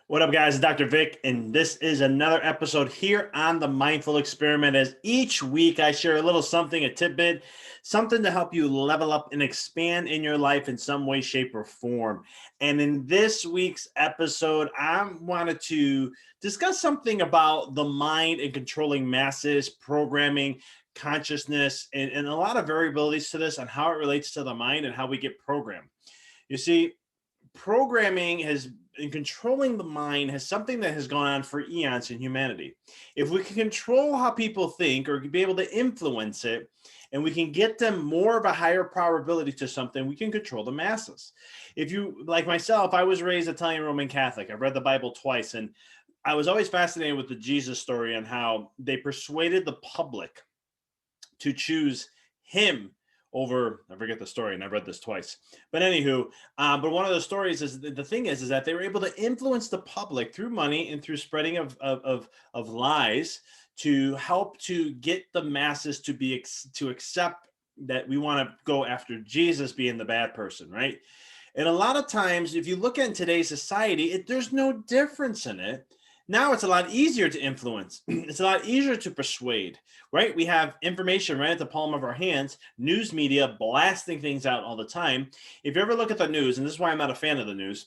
What up, guys? It's DrVic, and this is another episode here on the Mindful Experiment. As each week, I share a little something, a tidbit, something to help you level up and expand in your life in some way, shape, or form. And in this week's episode, I wanted to discuss something about the mind and controlling masses, programming, consciousness, and a lot of variabilities to this on how it relates to the mind and how we get programmed. You see, programming has and controlling the mind has something that has gone on for eons in humanity. If we can control how people think or be able to influence it, and we can get them more of a higher probability to something, we can control the masses. If you, like myself, I was raised Italian Roman Catholic. I've read the Bible twice, and I was always fascinated with the Jesus story and how they persuaded the public to choose him over, I forget the story, and I've read this twice. But anywho, but one of the stories is the thing is that they were able to influence the public through money and through spreading of lies to help to get the masses to to accept that we want to go after Jesus being the bad person, right? And a lot of times, if you look at today's society, there's no difference in it. Now it's a lot easier to influence. It's a lot easier to persuade, right? We have information right at the palm of our hands, news media blasting things out all the time. If you ever look at the news, and this is why I'm not a fan of the news,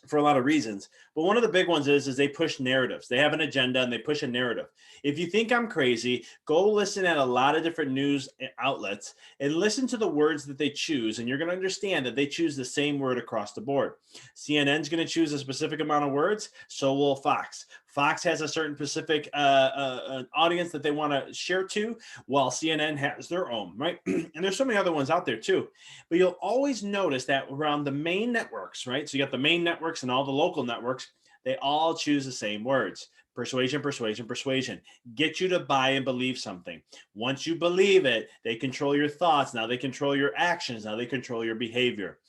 for a lot of reasons. But one of the big ones is they push narratives. They have an agenda and they push a narrative. If you think I'm crazy, go listen at a lot of different news outlets and listen to the words that they choose. And you're going to understand that they choose the same word across the board. CNN's going to choose a specific amount of words. So will Fox. Fox has a certain specific audience that they want to share to, while CNN has their own, right? And there's so many other ones out there too. But you'll always notice that around the main networks, right? So you got the main networks and all the local networks, they all choose the same words. Persuasion, persuasion, persuasion. Get you to buy and believe something. Once you believe it, they control your thoughts. Now they control your actions. Now they control your behavior.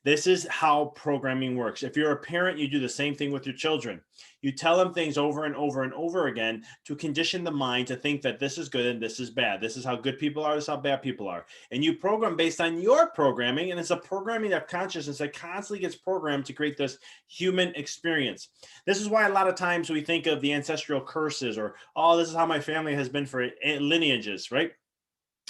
This is how programming works. If you're a parent, you do the same thing with your children. You tell them things over and over and over again to condition the mind to think that this is good and this is bad. This is how good people are. This is how bad people are. And you program based on your programming. And it's a programming of consciousness that constantly gets programmed to create this human experience. This is why a lot of times we think of the ancestral curses or, oh, this is how my family has been for lineages, right?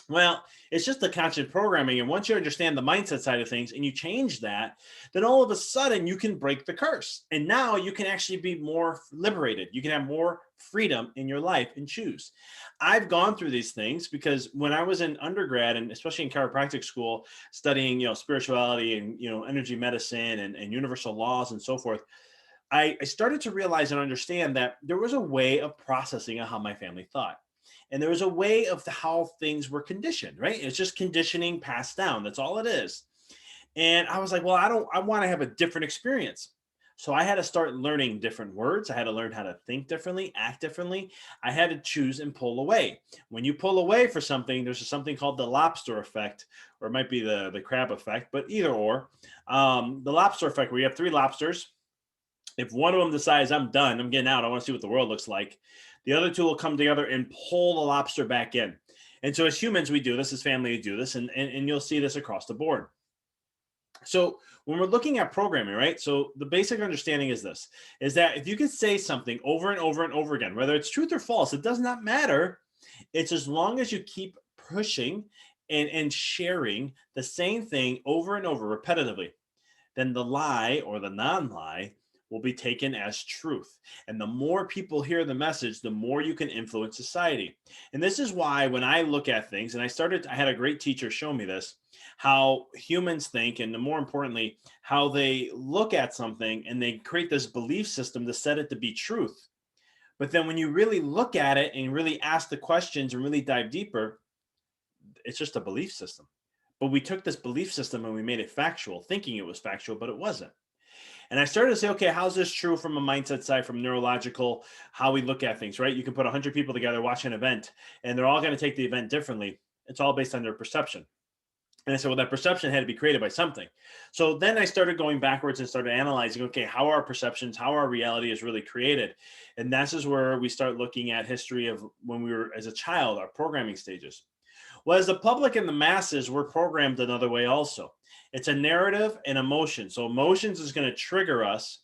Well, it's just the conscious programming. And once you understand the mindset side of things and you change that, then all of a sudden you can break the curse. And now you can actually be more liberated. You can have more freedom in your life and choose. I've gone through these things because when I was in undergrad and especially in chiropractic school, studying, spirituality and, energy medicine and universal laws and so forth, I started to realize and understand that there was a way of processing of how my family thought. And there was a way of how things were conditioned, right? It's just conditioning passed down. That's all it is. And I was like, well, I want to have a different experience. So I had to start learning different words. I had to learn how to think differently, act differently. I had to choose and pull away. When you pull away for something, there's something called the lobster effect, or it might be the crab effect, but either or. The lobster effect, where you have three lobsters. If one of them decides I'm done, I'm getting out, I want to see what the world looks like, the other two will come together and pull the lobster back in. And so as humans, we do this, as family, we do this, and you'll see this across the board. So when we're looking at programming, right? So the basic understanding is this, is that if you can say something over and over and over again, whether it's truth or false, it does not matter. It's as long as you keep pushing and sharing the same thing over and over repetitively, then the lie or the non-lie will be taken as truth. And the more people hear the message, the more you can influence society. And this is why when I look at things, and I had a great teacher show me this, how humans think, and more importantly, how they look at something and they create this belief system to set it to be truth. But then when you really look at it and really ask the questions and really dive deeper, it's just a belief system. But we took this belief system and we made it factual, thinking it was factual, but it wasn't. And I started to say, okay, how's this true from a mindset side, from neurological, how we look at things, right? You can put 100 people together, watch an event, and they're all going to take the event differently. It's all based on their perception. And I said, well, that perception had to be created by something. So then I started going backwards and started analyzing, okay, how our perceptions, how our reality is really created. And this is where we start looking at history of when we were, as a child, our programming stages. Well, as the public and the masses, we're programmed another way also. It's a narrative and emotion. So emotions is going to trigger us,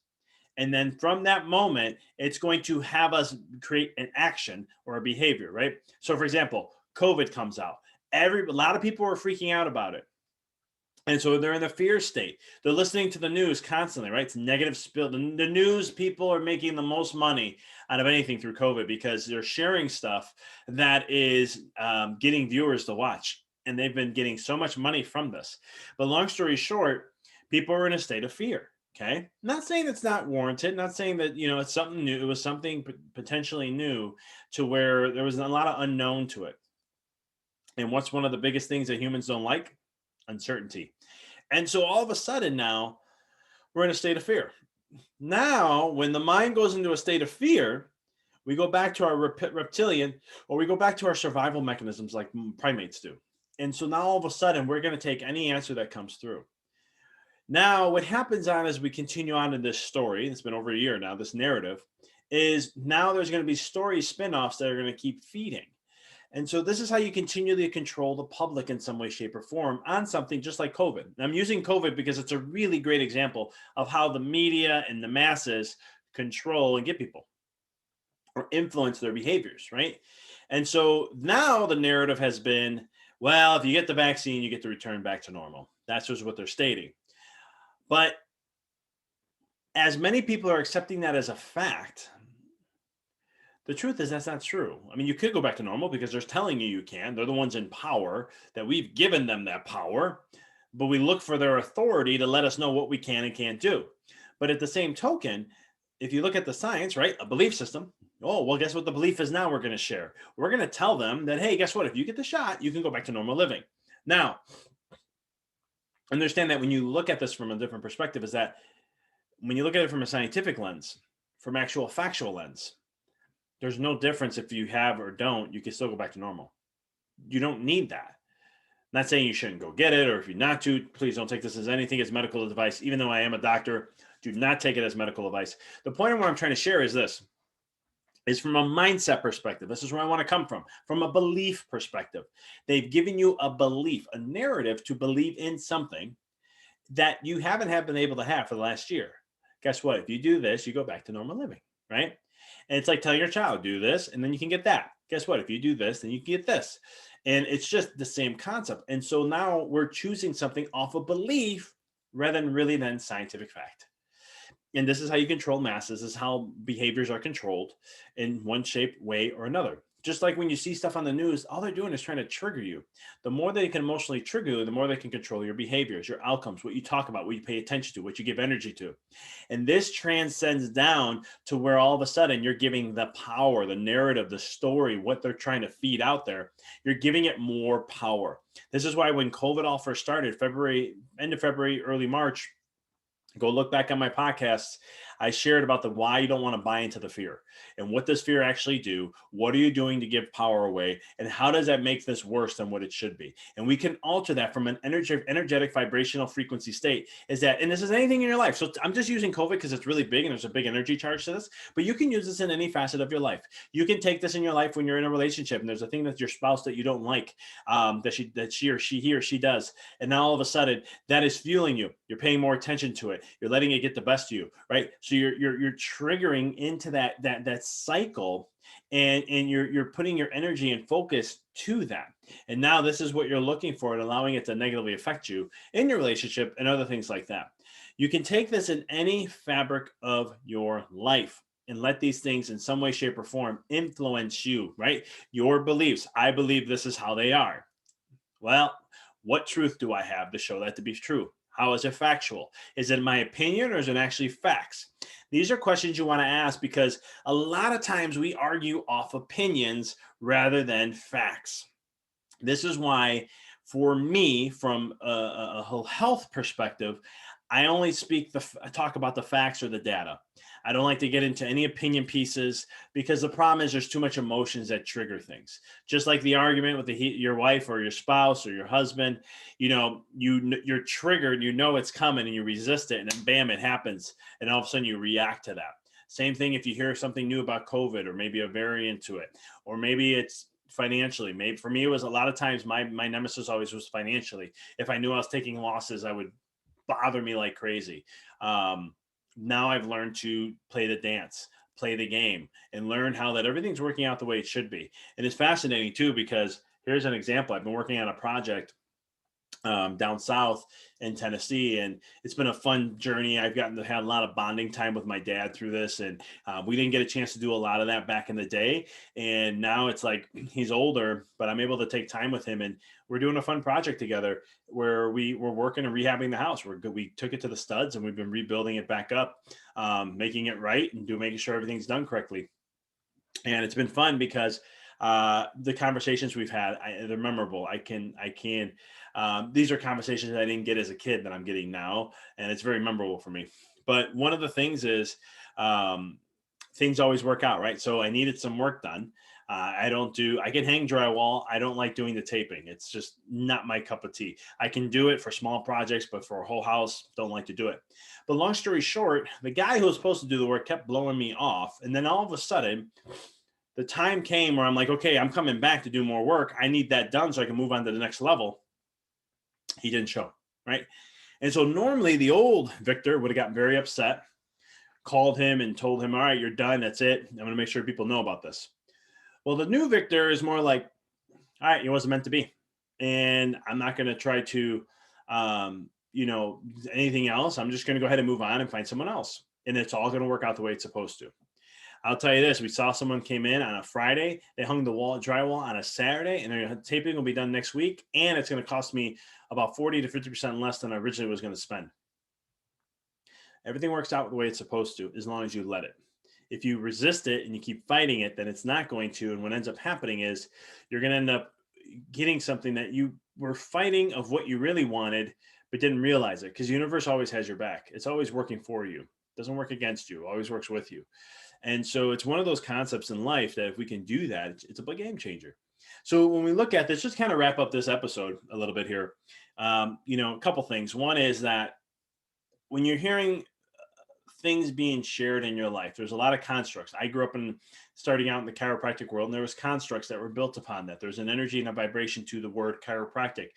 And then from that moment, it's going to have us create an action or a behavior, right? So for example, COVID comes out. A lot of people are freaking out about it. And so they're in the fear state. They're listening to the news constantly, right? It's negative spill. The news people are making the most money out of anything through COVID because they're sharing stuff that is getting viewers to watch. And they've been getting so much money from this. But long story short, people are in a state of fear. Okay. Not saying it's not warranted, not saying that, it's something new. It was something potentially new to where there was a lot of unknown to it. And what's one of the biggest things that humans don't like? Uncertainty. And so all of a sudden now we're in a state of fear. Now, when the mind goes into a state of fear, we go back to our reptilian, or we go back to our survival mechanisms like primates do. And so now all of a sudden we're going to take any answer that comes through. Now, what happens on as we continue on in this story, it's been over a year now, this narrative, is now there's going to be story spin-offs that are going to keep feeding. And so this is how you continually control the public in some way, shape, or form on something just like COVID. And I'm using COVID because it's a really great example of how the media and the masses control and get people or influence their behaviors, right? And so now the narrative has been, well, if you get the vaccine, you get to return back to normal. That's just what they're stating. But as many people are accepting that as a fact, the truth is that's not true. I mean, you could go back to normal because they're telling you can. They're the ones in power, that we've given them that power, but we look for their authority to let us know what we can and can't do. But at the same token, if you look at the science, right, a belief system, oh, well, guess what the belief is now we're going to share? We're going to tell them that, hey, guess what? If you get the shot, you can go back to normal living. Now, understand that when you look at this from a different perspective is that when you look at it from a scientific lens, from actual factual lens, there's no difference if you have or don't, you can still go back to normal. You don't need that. I'm not saying you shouldn't go get it, or if you're not to, please don't take this as anything as medical advice. Even though I am a doctor, do not take it as medical advice. The point of what I'm trying to share is this, is from a mindset perspective. This is where I want to come from a belief perspective. They've given you a belief, a narrative to believe in something that you haven't been able to have for the last year. Guess what? If you do this, you go back to normal living, right? And it's like telling your child, do this, and then you can get that. Guess what? If you do this, then you can get this. And it's just the same concept. And so now we're choosing something off of belief rather than scientific fact. And this is how you control masses. This is how behaviors are controlled in one shape, way, or another. Just like when you see stuff on the news, all they're doing is trying to trigger you. The more they can emotionally trigger you, the more they can control your behaviors, your outcomes, what you talk about, what you pay attention to, what you give energy to. And this transcends down to where all of a sudden you're giving the power, the narrative, the story, what they're trying to feed out there. You're giving it more power. This is why when COVID all first started, end of February, early March, go look back on my podcasts. I shared about the why you don't want to buy into the fear and what does fear actually do? What are you doing to give power away? And how does that make this worse than what it should be? And we can alter that from an energetic vibrational frequency state is that, and this is anything in your life. So I'm just using COVID because it's really big and there's a big energy charge to this, but you can use this in any facet of your life. You can take this in your life when you're in a relationship and there's a thing that your spouse that you don't like, that he or she does. And now all of a sudden that is fueling you. You're paying more attention to it. You're letting it get the best of you, right? So you're triggering into that cycle, and you're putting your energy and focus to that. And now this is what you're looking for, and allowing it to negatively affect you in your relationship and other things like that. You can take this in any fabric of your life and let these things in some way, shape, or form influence you, right? Your beliefs. I believe this is how they are. Well, what truth do I have to show that to be true? How is it factual? Is it my opinion or is it actually facts? These are questions you want to ask because a lot of times we argue off opinions rather than facts. This is why, for me, from a whole health perspective, I only talk about the facts or the data. I don't like to get into any opinion pieces because the problem is there's too much emotions that trigger things. Just like the argument with your wife or your spouse or your husband, you're triggered, it's coming and you resist it and then bam, it happens. And all of a sudden you react to that. Same thing if you hear something new about COVID or maybe a variant to it, or maybe it's financially. Maybe for me, it was a lot of times my nemesis always was financially. If I knew I was taking losses, I would bother me like crazy. now I've learned to play the dance, play the game, and learn how that everything's working out the way it should be. And it's fascinating too, because here's an example. I've been working on a project down south in Tennessee, and it's been a fun journey. I've gotten to have a lot of bonding time with my dad through this, and we didn't get a chance to do a lot of that back in the day. And now it's like he's older, but I'm able to take time with him, and we're doing a fun project together where we're working and rehabbing the house. We took it to the studs, and we've been rebuilding it back up, making it right, and making sure everything's done correctly. And it's been fun because the conversations we've had, they're memorable. These are conversations I didn't get as a kid that I'm getting now, and it's very memorable for me. But one of the things is, things always work out, right? So I needed some work done. I can hang drywall. I don't like doing the taping. It's just not my cup of tea. I can do it for small projects, but for a whole house, don't like to do it. But long story short, the guy who was supposed to do the work kept blowing me off. And then all of a sudden, the time came where I'm like, okay, I'm coming back to do more work. I need that done so I can move on to the next level. He didn't show, right? And so normally the old Victor would have gotten very upset, called him and told him, all right, you're done. That's it. I'm going to make sure people know about this. Well, the new Victor is more like, all right, it wasn't meant to be. And I'm not going to try to, anything else. I'm just going to go ahead and move on and find someone else. And it's all going to work out the way it's supposed to. I'll tell you this, we saw someone came in on a Friday, they hung the drywall on a Saturday, and their taping will be done next week. And it's going to cost me about 40 to 50% less than I originally was going to spend. Everything works out the way it's supposed to, as long as you let it. If you resist it and you keep fighting it, then it's not going to. And what ends up happening is you're going to end up getting something that you were fighting of what you really wanted, but didn't realize it, because the universe always has your back. It's always working for you. It doesn't work against you. It always works with you. And so it's one of those concepts in life that if we can do that, it's a big game changer. So when we look at this, just kind of wrap up this episode a little bit here. A couple things. One is that when you're hearing things being shared in your life, there's a lot of constructs. I grew up starting out in the chiropractic world, and there was constructs that were built upon that. There's an energy and a vibration to the word chiropractic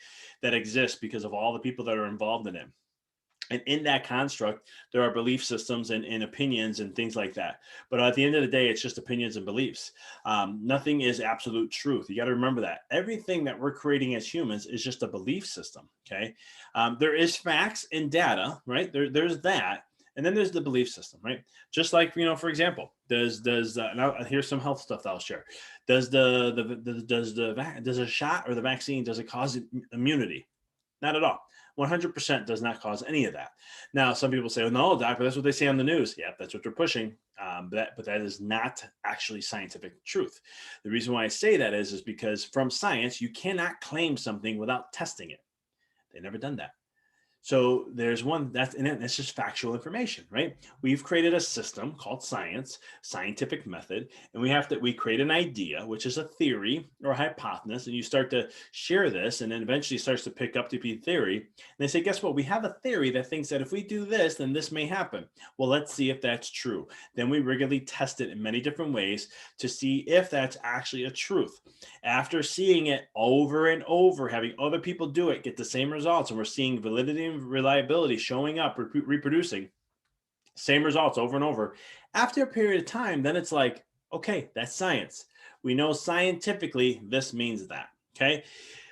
that exists because of all the people that are involved in it. And in that construct, there are belief systems and opinions and things like that. But at the end of the day, it's just opinions and beliefs. Nothing is absolute truth. You got to remember that. Everything that we're creating as humans is just a belief system. Okay. There is facts and data, right? There's that. And then there's the belief system, right? Just like, for example, here's some health stuff that I'll share. Does a shot or the vaccine, does it cause immunity? Not at all. 100% does not cause any of that. Now, some people say, oh, no, doctor, that's what they say on the news. Yeah, that's what they're pushing. But that is not actually scientific truth. The reason why I say that is because from science, you cannot claim something without testing it. They've never done that. So there's one that's just factual information, right? We've created a system called science, scientific method, and we create an idea, which is a theory or a hypothesis, and you start to share this, and then eventually starts to pick up to be theory. And they say, guess what? We have a theory that thinks that if we do this, then this may happen. Well, let's see if that's true. Then we regularly test it in many different ways to see if that's actually a truth. After seeing it over and over, having other people do it, get the same results, and we're seeing validity and reliability showing up, reproducing same results over and over. After a period of time, then it's like, okay, that's science. We know scientifically this means that. Okay.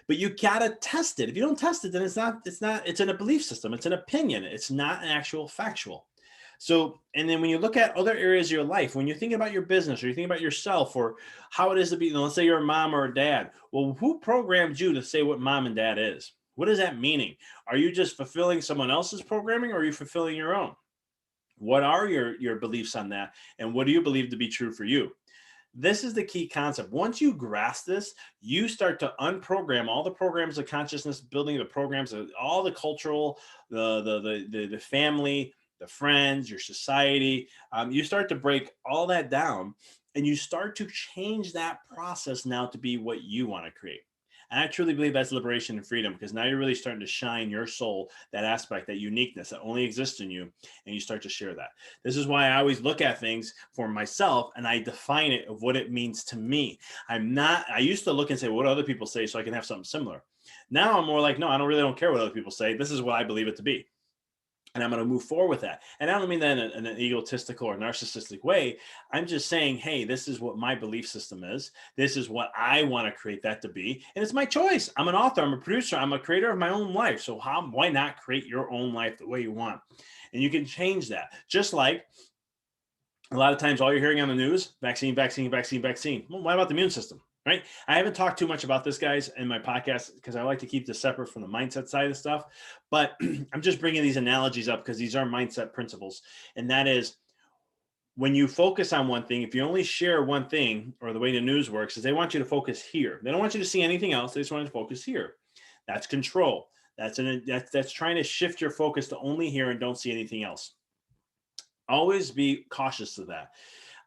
But you gotta test it. If you don't test it, then it's in a belief system. It's an opinion. It's not an actual factual. So, and then when you look at other areas of your life, when you're thinking about your business or you're thinking about yourself or how it is to be, let's say you're a mom or a dad. Well, who programmed you to say what mom and dad is? What is that meaning? Are you just fulfilling someone else's programming, or are you fulfilling your own? What are your beliefs on that? And what do you believe to be true for you? This is the key concept. Once you grasp this, you start to unprogram all the programs of consciousness, building the programs of all the cultural, the family, the friends, your society. You start to break all that down, and you start to change that process now to be what you want to create. And I truly believe that's liberation and freedom, because now you're really starting to shine your soul, that aspect, that uniqueness that only exists in you, and you start to share that. This is why I always look at things for myself and I define it of what it means to me. I used to look and say, what other people say so I can have something similar. Now I'm more like, no, I don't care what other people say. This is what I believe it to be. and I'm going to move forward with that. And I don't mean that in an egotistical or narcissistic way. I'm just saying, hey, this is what my belief system is. This is what I want to create that to be. And it's my choice. I'm an author. I'm a producer. I'm a creator of my own life. So why not create your own life the way you want? And you can change that. Just like a lot of times all you're hearing on the news, vaccine, vaccine, vaccine, vaccine. Well, what about the immune system? Right? I haven't talked too much about this, guys, in my podcast because I like to keep this separate from the mindset side of stuff. But I'm just bringing these analogies up because these are mindset principles. And that is, when you focus on one thing, if you only share one thing, or the way the news works is they want you to focus here. They don't want you to see anything else. They just want you to focus here. That's control. That's trying to shift your focus to only here and don't see anything else. Always be cautious of that.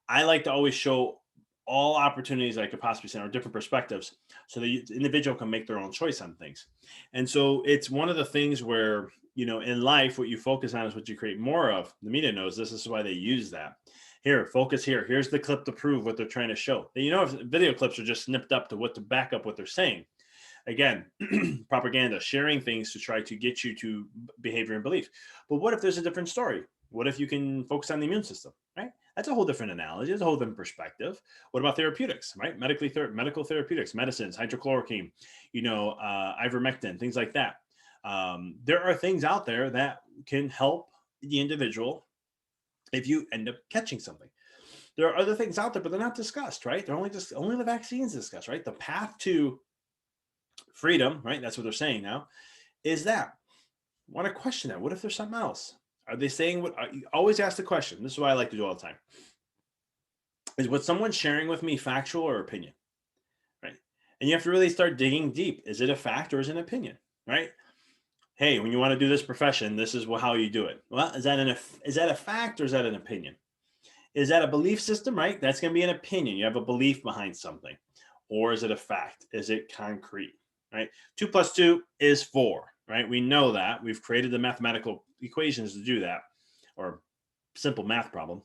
I like to always show all opportunities I could possibly see or different perspectives so the individual can make their own choice on things. And so it's one of the things where, in life, what you focus on is what you create more of. The media knows this is why they use that. Here, focus here. Here's the clip to prove what they're trying to show. If video clips are just snipped up to back up what they're saying. Again, propaganda, sharing things to try to get you to behavior and belief. But what if there's a different story? What if you can focus on the immune system, right? That's a whole different analogy. It's a whole different perspective. What about therapeutics, right? Medical therapeutics, medicines, hydrochloroquine, ivermectin, things like that. There are things out there that can help the individual if you end up catching something. There are other things out there, but they're not discussed, right? They're only the vaccines discussed, right? The path to freedom, right? That's what they're saying now, is that. I want to question that. What if there's something else? Are they saying what? You always ask the question. This is what I like to do all the time. Is what someone's sharing with me factual or opinion, right? And you have to really start digging deep. Is it a fact or is it an opinion, right? Hey, when you want to do this profession, this is how you do it. Well, is that a fact or is that an opinion? Is that a belief system, right? That's going to be an opinion. You have a belief behind something. Or is it a fact? Is it concrete, right? 2 + 2 is 4. Right? We know that. We've created the mathematical equations to do that, or simple math problem.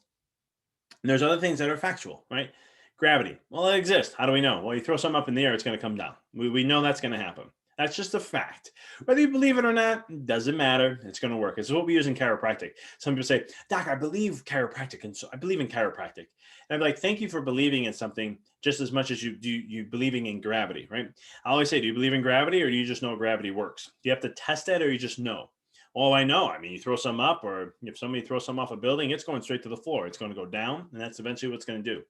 And there's other things that are factual, right? Gravity. Well, it exists. How do we know? Well, you throw something up in the air, it's going to come down. We know that's going to happen. That's just a fact. Whether you believe it or not, doesn't matter. It's going to work. It's what we use in chiropractic. Some people say, Doc, I believe chiropractic. And so I believe in chiropractic. And I'm like, thank you for believing in something just as much as you believing in gravity, right? I always say, do you believe in gravity or do you just know gravity works? Do you have to test it or you just know? Oh, I know. I mean, you throw some up, or if somebody throws some off a building, it's going straight to the floor. It's going to go down, and that's eventually what it's going to do.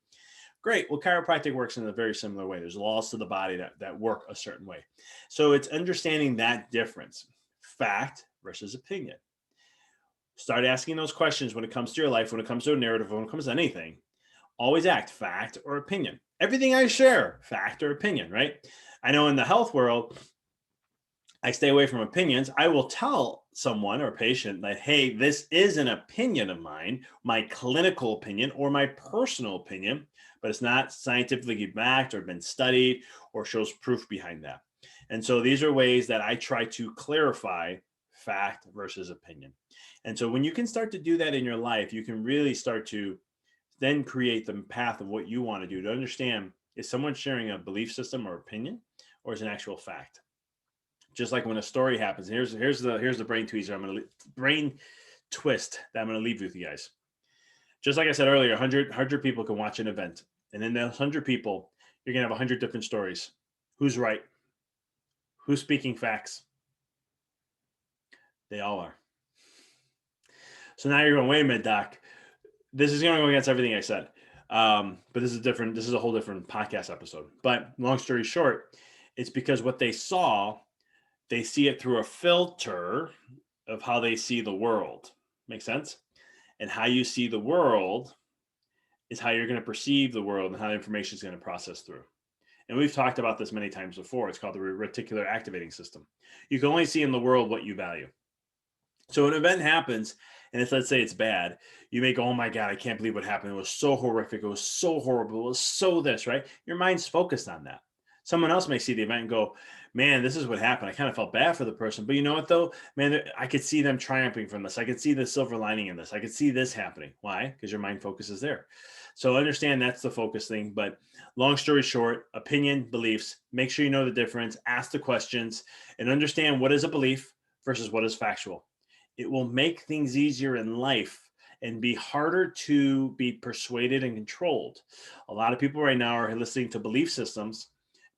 Great. Well, chiropractic works in a very similar way. There's laws to the body that work a certain way. So it's understanding that difference, fact versus opinion. Start asking those questions when it comes to your life, when it comes to a narrative, when it comes to anything. Always act fact or opinion. Everything I share, fact or opinion, right? I know in the health world, I stay away from opinions. I will tell someone or patient that, hey, this is an opinion of mine, my clinical opinion or my personal opinion, but it's not scientifically backed or been studied or shows proof behind that. And so these are ways that I try to clarify fact versus opinion. And so when you can start to do that in your life, you can really start to then create the path of what you want to do to understand, is someone sharing a belief system or opinion, or is an actual fact? Just like when a story happens, here's the brain tweezer. Brain twist that I'm going to leave with you guys. Just like I said earlier, 100 people can watch an event. And in those 100 people, you're going to have 100 different stories. Who's right? Who's speaking facts? They all are. So now you're going, wait a minute, Doc. This is going to go against everything I said. But this is a whole different podcast episode. But long story short, it's because what they saw, they see it through a filter of how they see the world. Make sense? And how you see the world is how you're going to perceive the world and how the information is going to process through. And we've talked about this many times before. It's called the reticular activating system. You can only see in the world what you value. So an event happens, and let's say it's bad. You may go, oh my God, I can't believe what happened. It was so horrific. It was so horrible. It was so this, right? Your mind's focused on that. Someone else may see the event and go, man, this is what happened. I kind of felt bad for the person. But you know what, though? Man, I could see them triumphing from this. I could see the silver lining in this. I could see this happening. Why? Because your mind focuses there. So understand that's the focus thing. But long story short, opinion, beliefs, make sure you know the difference, ask the questions, and understand what is a belief versus what is factual. It will make things easier in life and be harder to be persuaded and controlled. A lot of people right now are listening to belief systems,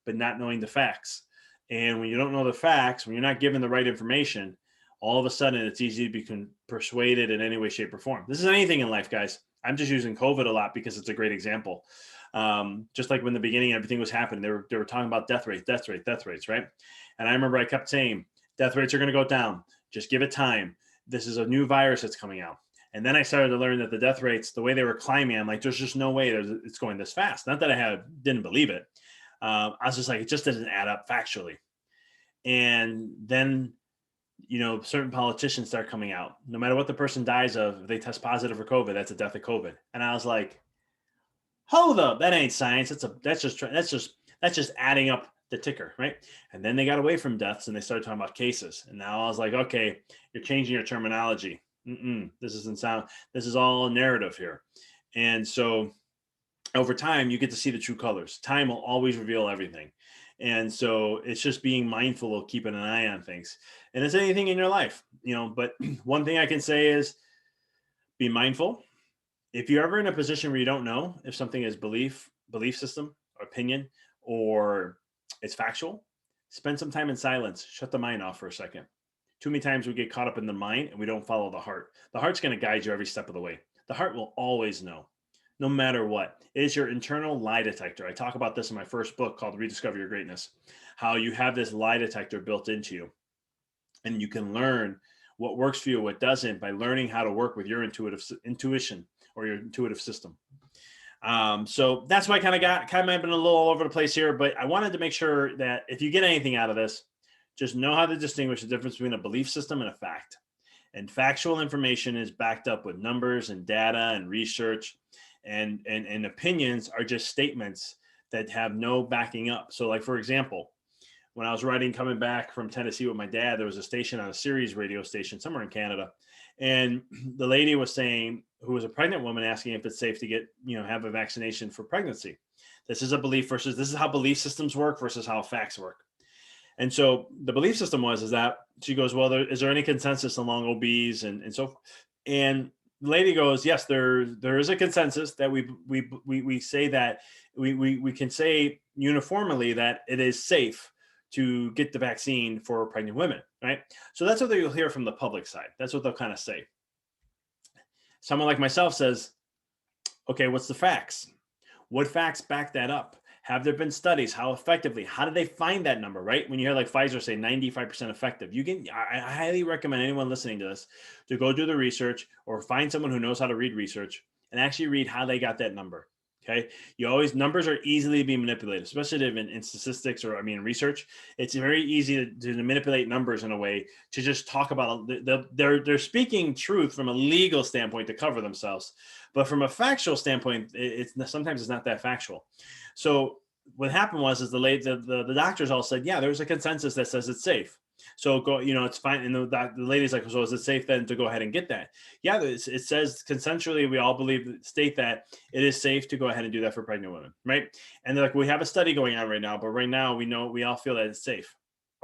but not knowing the facts. And when you don't know the facts, when you're not given the right information, all of a sudden it's easy to be persuaded in any way, shape, or form. This is anything in life, guys. I'm just using COVID a lot because it's a great example. Just like when in the beginning everything was happening, they were talking about death rates, right? And I remember I kept saying, death rates are going to go down. Just give it time. This is a new virus that's coming out. And then I started to learn that the death rates, the way they were climbing, I'm like, there's just no way it's going this fast. Not that didn't believe it. I was just like, it just doesn't add up factually. And then, certain politicians start coming out. No matter what the person dies of, if they test positive for COVID, that's a death of COVID. And I was like, hold up, that ain't science. That's just adding up the ticker, right? And then they got away from deaths and they started talking about cases. And now I was like, okay, you're changing your terminology. This isn't sound. This is all narrative here. And so over time, you get to see the true colors. Time will always reveal everything. And so it's just being mindful of keeping an eye on things. And it's anything in your life, but one thing I can say is be mindful. If you're ever in a position where you don't know if something is belief system, opinion, or it's factual, spend some time in silence. Shut the mind off for a second. Too many times we get caught up in the mind and we don't follow the heart. The heart's going to guide you every step of the way. The heart will always know, no matter what. It is your internal lie detector. I talk about this in my first book called Rediscover Your Greatness, how you have this lie detector built into you. And you can learn what works for you, what doesn't, by learning how to work with your intuition or your intuitive system. So that's why I kind of been a little all over the place here, but I wanted to make sure that if you get anything out of this, just know how to distinguish the difference between a belief system and a fact. And factual information is backed up with numbers and data and research, and opinions are just statements that have no backing up. So like, for example, when I was coming back from Tennessee with my dad, there was a station on a Sirius radio station somewhere in Canada. And the lady was saying, who was a pregnant woman, asking if it's safe to get, have a vaccination for pregnancy. This is a belief versus this is how belief systems work versus how facts work. And so the belief system is that she goes, well, is there any consensus among OBs and so forth? And the lady goes, yes, there is a consensus that we say that we can say uniformly that it is safe to get the vaccine for pregnant women, right? So that's what you'll hear from the public side. That's what they'll kind of say. Someone like myself says, okay, what's the facts? What facts back that up? Have there been studies? How effectively? How did they find that number, right? When you hear like Pfizer say 95% effective, I highly recommend anyone listening to this to go do the research or find someone who knows how to read research and actually read how they got that number. Okay. Numbers are easily being manipulated, especially in statistics or research. It's very easy to manipulate numbers in a way to just talk about they're speaking truth from a legal standpoint to cover themselves. But from a factual standpoint, sometimes it's not that factual. So what happened was the doctors all said, yeah, there's a consensus that says it's safe. So go, it's fine. And the lady's like, so is it safe then to go ahead and get that? Yeah, it says consensually, we all state that it is safe to go ahead and do that for pregnant women, right? And they're like, we have a study going on right now, but right now we all feel that it's safe.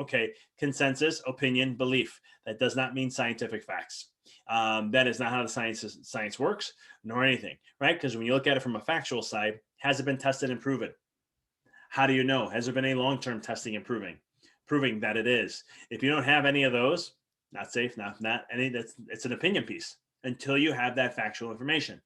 Okay, consensus, opinion, belief. That does not mean scientific facts. That is not how the science works, nor anything, right? Because when you look at it from a factual side, has it been tested and proven? How do you know? Has there been any long-term testing and proving that it is? If you don't have any of those, not safe, not any, it's an opinion piece until you have that factual information.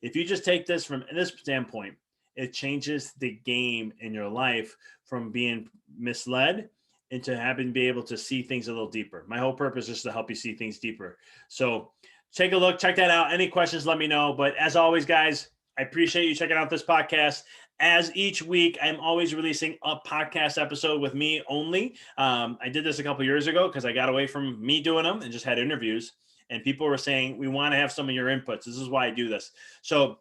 If you just take this from this standpoint, it changes the game in your life from being misled into having to be able to see things a little deeper. My whole purpose is to help you see things deeper. So take a look, check that out. Any questions, let me know. But as always, guys, I appreciate you checking out this podcast. As each week, I'm always releasing a podcast episode with me only. I did this a couple years ago because I got away from me doing them and just had interviews. And people were saying, we want to have some of your inputs. This is why I do this. So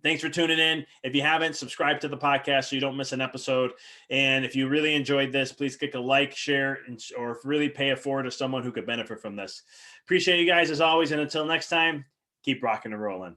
thanks for tuning in. If you haven't, subscribe to the podcast so you don't miss an episode. And if you really enjoyed this, please click a like, share, or really pay it forward to someone who could benefit from this. Appreciate you guys as always. And until next time, keep rocking and rolling.